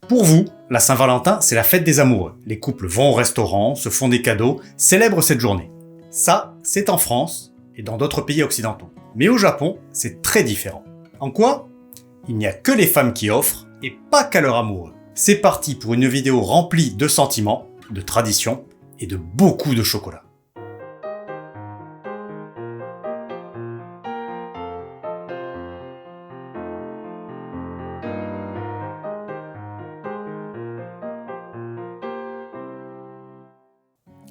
Pour vous, la Saint-Valentin, c'est la fête des amoureux. Les couples vont au restaurant, se font des cadeaux, célèbrent cette journée. Ça, c'est en France et dans d'autres pays occidentaux. Mais au Japon, c'est très différent. En quoi ? Il n'y a que les femmes qui offrent et pas qu'à leur amoureux. C'est parti pour une vidéo remplie de sentiments, de traditions et de beaucoup de chocolat.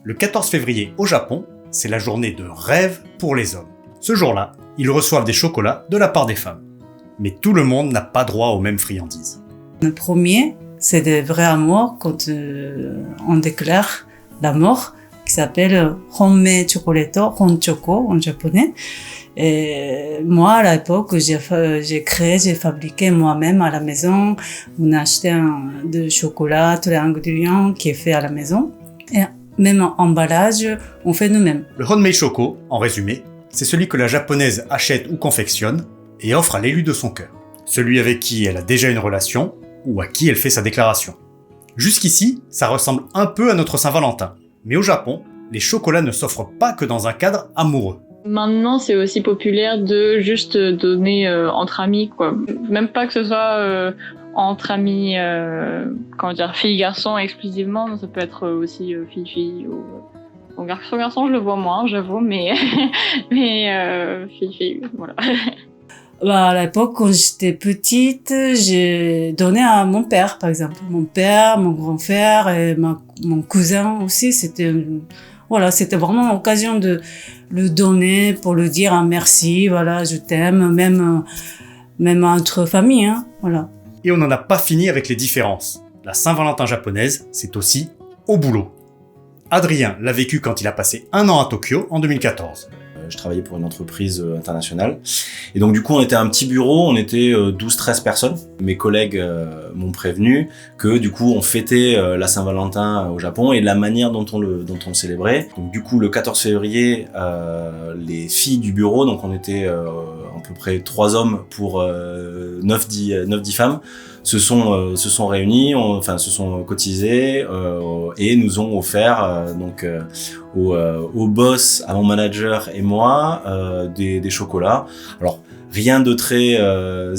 Le 14 février au Japon, c'est la journée de rêve pour les hommes. Ce jour-là, ils reçoivent des chocolats de la part des femmes. Mais tout le monde n'a pas droit aux mêmes friandises. Le premier, c'est des vrais amours quand on déclare l'amour, qui s'appelle Honme Chocolatto, Honchoko en japonais. Et moi, à l'époque, j'ai fabriqué moi-même à la maison. On a acheté de chocolat, tous les ingrédients qui est fait à la maison. Et même en emballage, on fait nous-mêmes. Le Honmei Shoko, en résumé, c'est celui que la japonaise achète ou confectionne et offre à l'élu de son cœur. Celui avec qui elle a déjà une relation ou à qui elle fait sa déclaration. Jusqu'ici, ça ressemble un peu à notre Saint-Valentin. Mais au Japon, les chocolats ne s'offrent pas que dans un cadre amoureux. Maintenant, c'est aussi populaire de juste donner entre amis, quoi. Même pas que ce soit entre amis, filles-garçons exclusivement, ça peut être aussi fille-fille ou... Bon, garçon, je le vois moins, j'avoue, mais fille-fille, voilà. À l'époque, quand j'étais petite, j'ai donné à mon père, par exemple. Mon père, mon grand-frère et mon cousin aussi, c'était vraiment l'occasion de le donner pour lui dire un merci, voilà, je t'aime, même entre familles, hein, voilà. Et on n'en a pas fini avec les différences. La Saint-Valentin japonaise, c'est aussi au boulot. Adrien l'a vécu quand il a passé 1 an à Tokyo en 2014. Je travaillais pour une entreprise internationale. Et donc du coup, on était un petit bureau, on était 12-13 personnes. Mes collègues m'ont prévenu que du coup, on fêtait la Saint-Valentin au Japon et la manière dont on le célébrait. Donc du coup, le 14 février, les filles du bureau, donc on était à peu près 3 hommes pour 9-10 femmes, se sont réunis, se sont cotisés et nous ont offert au boss, à mon manager et moi des chocolats. Alors rien de très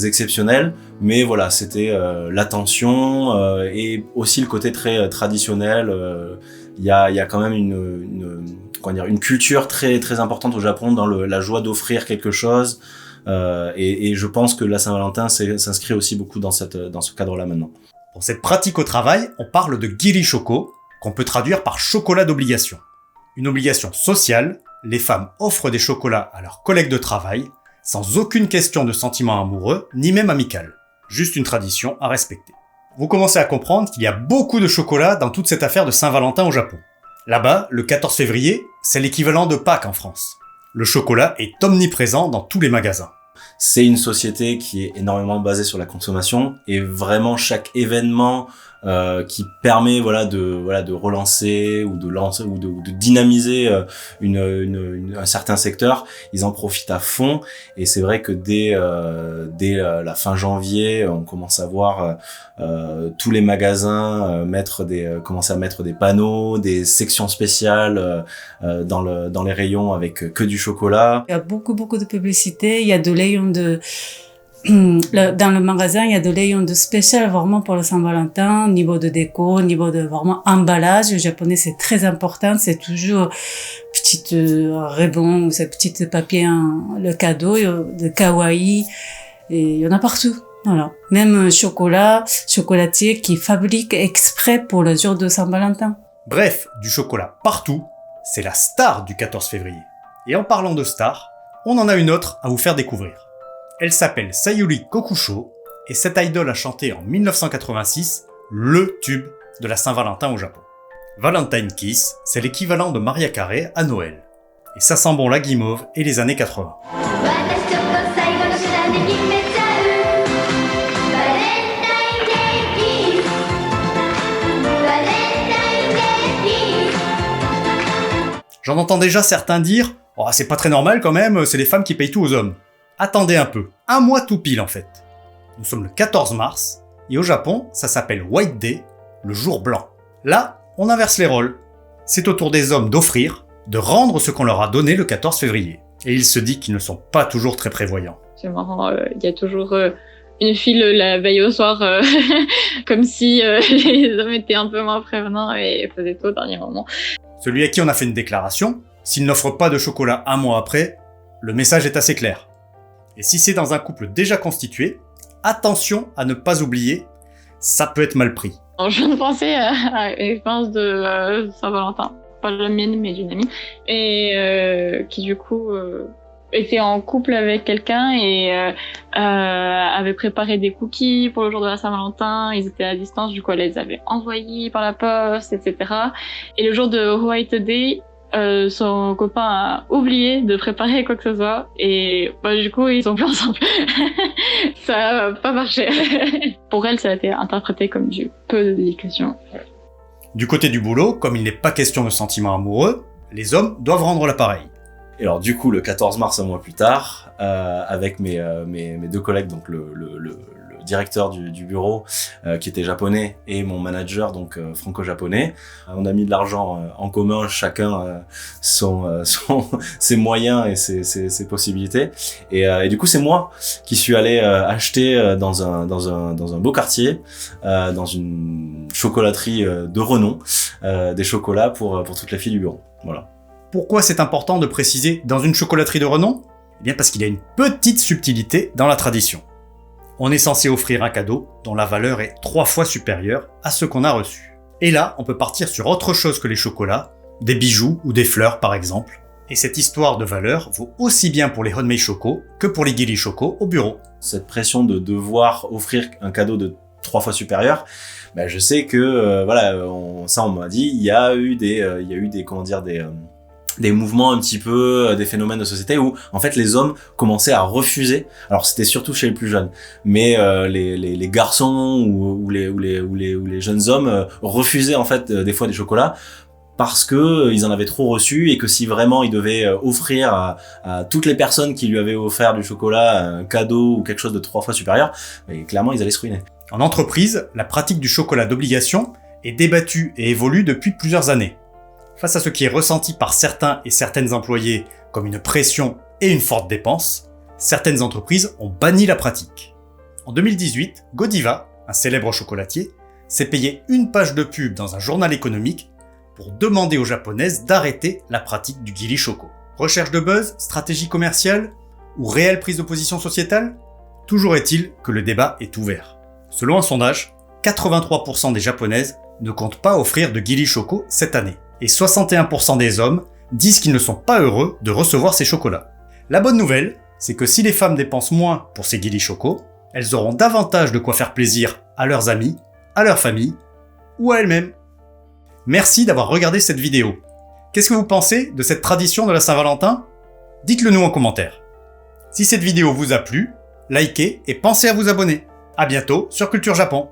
exceptionnel, mais voilà, c'était l'attention et aussi le côté très traditionnel. Il y a quand même une culture très très importante au Japon dans la joie d'offrir quelque chose. Et je pense que la Saint-Valentin s'inscrit aussi beaucoup dans ce cadre-là maintenant. Pour cette pratique au travail, on parle de Giri Shoko, qu'on peut traduire par chocolat d'obligation. Une obligation sociale, les femmes offrent des chocolats à leurs collègues de travail, sans aucune question de sentiment amoureux, ni même amical. Juste une tradition à respecter. Vous commencez à comprendre qu'il y a beaucoup de chocolat dans toute cette affaire de Saint-Valentin au Japon. Là-bas, le 14 février, c'est l'équivalent de Pâques en France. Le chocolat est omniprésent dans tous les magasins. C'est une société qui est énormément basée sur la consommation et vraiment chaque événement qui permet de relancer ou de dynamiser un certain secteur, ils en profitent à fond. Et c'est vrai que dès la fin janvier, on commence à voir tous les magasins commencer à mettre des panneaux, des sections spéciales dans les rayons avec que du chocolat. Il y a beaucoup de publicité, il y a des rayons dans le magasin, il y a des rayons de spécial vraiment pour le Saint-Valentin, niveau de déco, niveau de vraiment emballage. Le japonais, c'est très important, c'est toujours petite ruban ou ces petits papiers, le cadeau, de kawaii, et il y en a partout. Voilà. Même chocolatier qui fabrique exprès pour le jour de Saint-Valentin. Bref, du chocolat partout, c'est la star du 14 février. Et en parlant de star, on en a une autre à vous faire découvrir. Elle s'appelle Sayuri Kokusho, et cette idole a chanté en 1986 le tube de la Saint-Valentin au Japon. Valentine Kiss, c'est l'équivalent de Mariah Carey à Noël. Et ça sent bon la guimauve et les années 80. J'en entends déjà certains dire « Oh, c'est pas très normal quand même, c'est les femmes qui payent tout aux hommes ». Attendez un peu, un mois tout pile en fait. Nous sommes le 14 mars, Et au Japon, ça s'appelle White Day, le jour blanc. Là, on inverse les rôles. C'est au tour des hommes d'offrir, de rendre ce qu'on leur a donné le 14 février. Et il se dit qu'ils ne sont pas toujours très prévoyants. C'est marrant, il y a toujours une file la veille au soir, comme si les hommes étaient un peu moins prévenants et faisaient tout au dernier moment. Celui à qui on a fait une déclaration, s'il n'offre pas de chocolat un mois après, le message est assez clair. Et si c'est dans un couple déjà constitué, attention à ne pas oublier, ça peut être mal pris. Alors, je viens de penser à une expérience de Saint-Valentin, pas la mienne mais d'une amie, et qui du coup était en couple avec quelqu'un et avait préparé des cookies pour le jour de la Saint-Valentin. Ils étaient à distance, du coup elle les avait envoyés par la poste, etc. Et le jour de White Day, son copain a oublié de préparer quoi que ce soit et du coup ils sont plus ensemble. Ça a pas marché. Pour elle, ça a été interprété comme du peu de dédication. Du côté du boulot, comme il n'est pas question de sentiments amoureux, les hommes doivent rendre l'appareil. Et alors du coup, le 14 mars, un mois plus tard, avec mes deux collègues, donc le directeur du bureau qui était japonais et mon manager donc franco-japonais, on a mis de l'argent en commun, chacun ses moyens et ses possibilités. Et du coup, c'est moi qui suis allé acheter dans un beau quartier, dans une chocolaterie de renom, des chocolats pour toutes les filles du bureau. Voilà. Pourquoi c'est important de préciser dans une chocolaterie de renom ? Eh bien parce qu'il y a une petite subtilité dans la tradition. On est censé offrir un cadeau dont la valeur est 3 fois supérieure à ce qu'on a reçu. Et là, on peut partir sur autre chose que les chocolats, des bijoux ou des fleurs par exemple. Et cette histoire de valeur vaut aussi bien pour les Honmei Choco que pour les Giri Choco au bureau. Cette pression de devoir offrir un cadeau de 3 fois supérieur, je sais que on m'a dit, il y a eu des mouvements un petit peu, des phénomènes de société où en fait les hommes commençaient à refuser. Alors c'était surtout chez les plus jeunes, mais les garçons ou les jeunes hommes refusaient en fait des fois des chocolats parce que ils en avaient trop reçu et que si vraiment ils devaient offrir à toutes les personnes qui lui avaient offert du chocolat un cadeau ou quelque chose de 3 fois supérieur, clairement ils allaient se ruiner. En entreprise, la pratique du chocolat d'obligation est débattue et évolue depuis plusieurs années. Face à ce qui est ressenti par certains et certaines employés comme une pression et une forte dépense, certaines entreprises ont banni la pratique. En 2018, Godiva, un célèbre chocolatier, s'est payé une page de pub dans un journal économique pour demander aux japonaises d'arrêter la pratique du Giri Choco. Recherche de buzz, stratégie commerciale ou réelle prise de position sociétale ? Toujours est-il que le débat est ouvert. Selon un sondage, 83% des japonaises ne comptent pas offrir de Giri Choco cette année. Et 61% des hommes disent qu'ils ne sont pas heureux de recevoir ces chocolats. La bonne nouvelle, c'est que si les femmes dépensent moins pour ces Giri Choco, elles auront davantage de quoi faire plaisir à leurs amis, à leur famille ou à elles-mêmes. Merci d'avoir regardé cette vidéo. Qu'est-ce que vous pensez de cette tradition de la Saint-Valentin ? Dites-le nous en commentaire. Si cette vidéo vous a plu, likez et pensez à vous abonner. À bientôt sur Culture Japon.